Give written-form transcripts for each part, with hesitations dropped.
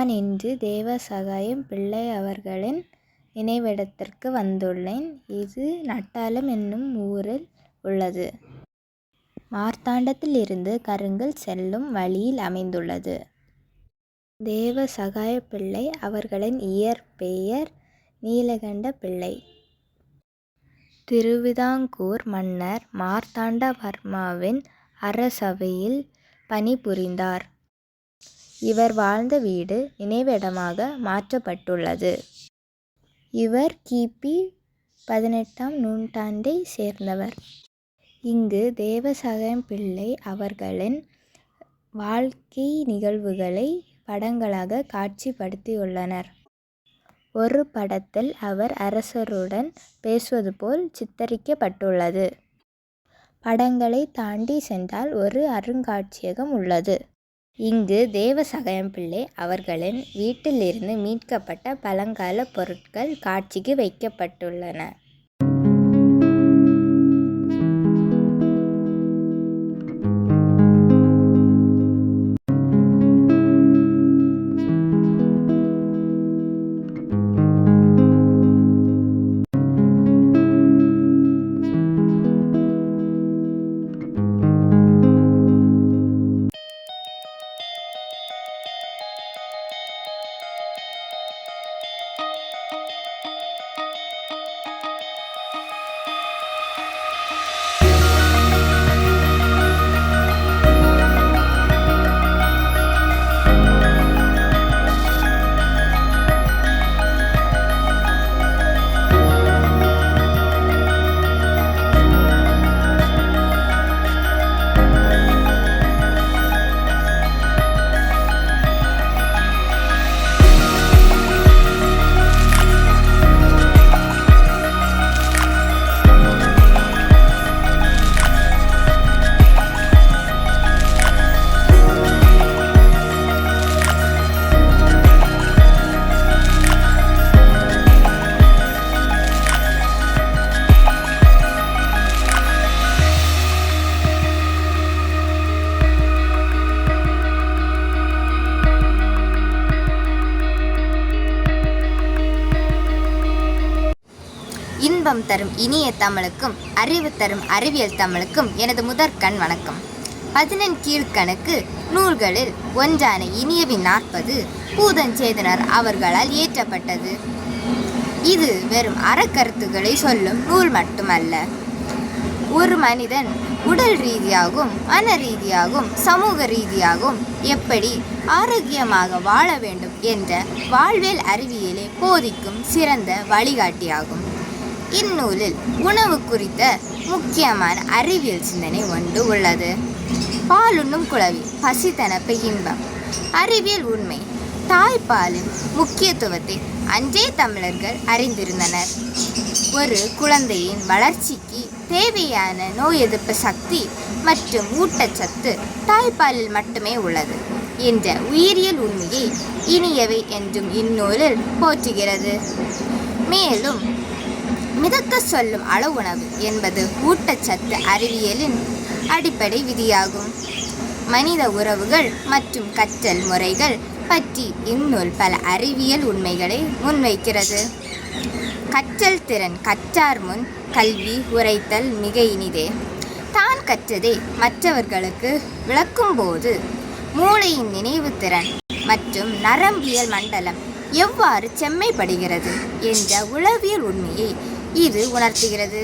நான் இன்று தேவசகாயம் பிள்ளை அவர்களின் நினைவிடத்திற்கு வந்துள்ளேன். இது நட்டாலம் என்னும் ஊரில் உள்ளது. மார்த்தாண்டத்தில் இருந்து கருங்கல் செல்லும் வழியில் அமைந்துள்ளது. தேவசகாய பிள்ளை அவர்களின் இயற்பெயர் நீலகண்ட பிள்ளை. திருவிதாங்கூர் மன்னர் மார்த்தாண்டவர்மாவின் அரசவையில் பணிபுரிந்தார். இவர் வாழ்ந்த வீடு நினைவிடமாக மாற்றப்பட்டுள்ளது. இவர் கிபி 18ஆம் நூற்றாண்டை சேர்ந்தவர். இங்கு தேவசகாயம் பிள்ளை அவர்களின் வாழ்க்கை நிகழ்வுகளை படங்களாக காட்சிப்படுத்தியுள்ளனர். ஒரு படத்தில் அவர் அரசருடன் பேசுவது போல் சித்தரிக்கப்பட்டுள்ளது. படங்களை தாண்டி சென்றால் ஒரு அருங்காட்சியகம் உள்ளது. இங்கு தேவசகாயம் பிள்ளை அவர்களின் வீட்டிலிருந்து மீட்கப்பட்ட பழங்கால பொருட்கள் காட்சிக்கு வைக்கப்பட்டுள்ளன. இன்பம் தரும் இனிய தமிழுக்கும் அறிவு தரும் அறிவியல் தமிழுக்கும் எனது முதற்கண் வணக்கம். 11 கீழ்கணக்கு நூல்களில் ஒன்றான இனியவின் 40 பூதஞ்சேதனர் அவர்களால் இயற்றப்பட்டது. இது வெறும் அறக்கருத்துக்களை சொல்லும் நூல் மட்டுமல்ல. ஒரு மனிதன் உடல் ரீதியாகவும் மன ரீதியாகவும் சமூக ரீதியாகவும் எப்படி ஆரோக்கியமாக வாழ வேண்டும் என்ற வாழ்வியல் அறிவியலை போதிக்கும் சிறந்த வழிகாட்டியாகும். இந்நூலில் உணவு குறித்த முக்கியமான அறிவியல் சிந்தனை ஒன்று உள்ளது. பாலுண்ணும் குளவி பசி தனப்பு இன்பம். அறிவியல் உண்மை. தாய்ப்பாலின் முக்கியத்துவத்தை அன்றே தமிழர்கள் அறிந்திருந்தனர். ஒரு குழந்தையின் வளர்ச்சிக்கு தேவையான நோய் எதிர்ப்பு சக்தி மற்றும் ஊட்டச்சத்து தாய்ப்பாலில் மட்டுமே உள்ளது என்ற உயிரியல் உண்மையை இனியவை என்றும் இந்நூலில் போற்றுகிறது. மேலும் மிதக்க சொல்லும் அளவு உணவு என்பது ஊட்டச்சத்து அறிவியலின் அடிப்படை விதியாகும். மனித உறவுகள் மற்றும் கற்றல் முறைகள் பற்றி இந்நூல் பல அறிவியல் உண்மைகளை முன்வைக்கிறது. கற்றல் திறன் கற்றார் முன் கல்வி உரைத்தல் மிக இனிதே. தான் கற்றதை மற்றவர்களுக்கு விளக்கும்போது மூளையின் நினைவு திறன் மற்றும் நரம்பியல் மண்டலம் எவ்வாறு செம்மைப்படுகிறது என்ற உளவியல் உண்மையை இது உணர்த்துகிறது.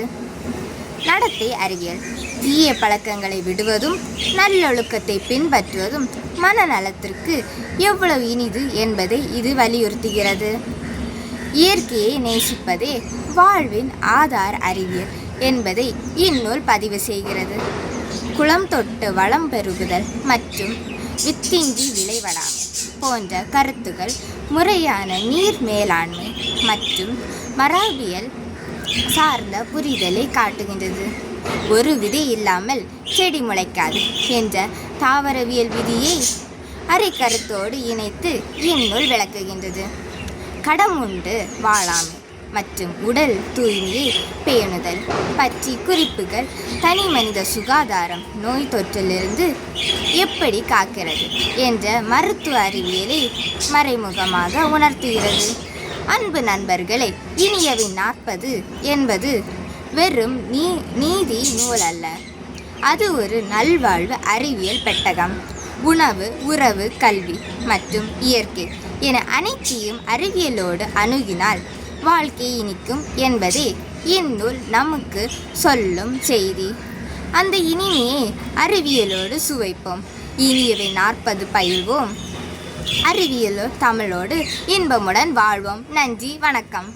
நடத்தை அறிவியல். தீய பழக்கங்களை விடுவதும் நல்லொழுக்கத்தை பின்பற்றுவதும் மனநலத்திற்கு எவ்வளவு இனிது என்பதை இது வலியுறுத்துகிறது. இயற்கையை நேசிப்பதே வாழ்வின் ஆதார அறிவியல் என்பதை இந்நூல் பதிவு செய்கிறது. குளம் தொட்டு வளம் பெருகுதல் மற்றும் வித்தின்றி விளைவடாமை போன்ற கருத்துக்கள் முறையான நீர் மேலாண்மை மற்றும் மரபியல் சார்ந்த புரிதலை காட்டுகின்றது. ஒரு விதை இல்லாமல் செடி முளைக்காது என்ற தாவரவியல் விதியை அரைக்கருத்தோடு இணைத்து இந்நூல் விளக்குகின்றது. கடம் உண்டு வாழாமை மற்றும் உடல் தூய்மையை பேணுதல் பற்றி குறிப்புகள் தனி மனித சுகாதாரம் நோய் தொற்றிலிருந்து எப்படி காக்கிறது என்ற மருத்துவ அறிவியலை மறைமுகமாக உணர்த்துகிறது. அன்பு நண்பர்களே, இனியவின் 40 என்பது வெறும் நீதி நூல் அல்ல, அது ஒரு நல்வாழ்வு அறிவியல் பெட்டகம். உணவு, உறவு, கல்வி மற்றும் இயற்கை என அனைத்தையும் அறிவியலோடு அணுகினால் வாழ்க்கை இனிக்கும் என்பதே இந்நூல் நமக்கு சொல்லும் செய்தி. அந்த இனிமையை அறிவியலோடு சுவைப்போம். இனியவை 40 பயில்வோம். அறிவியலோ தமிழோடு இன்பமுடன் வாழ்வோம். நன்றி, வணக்கம்.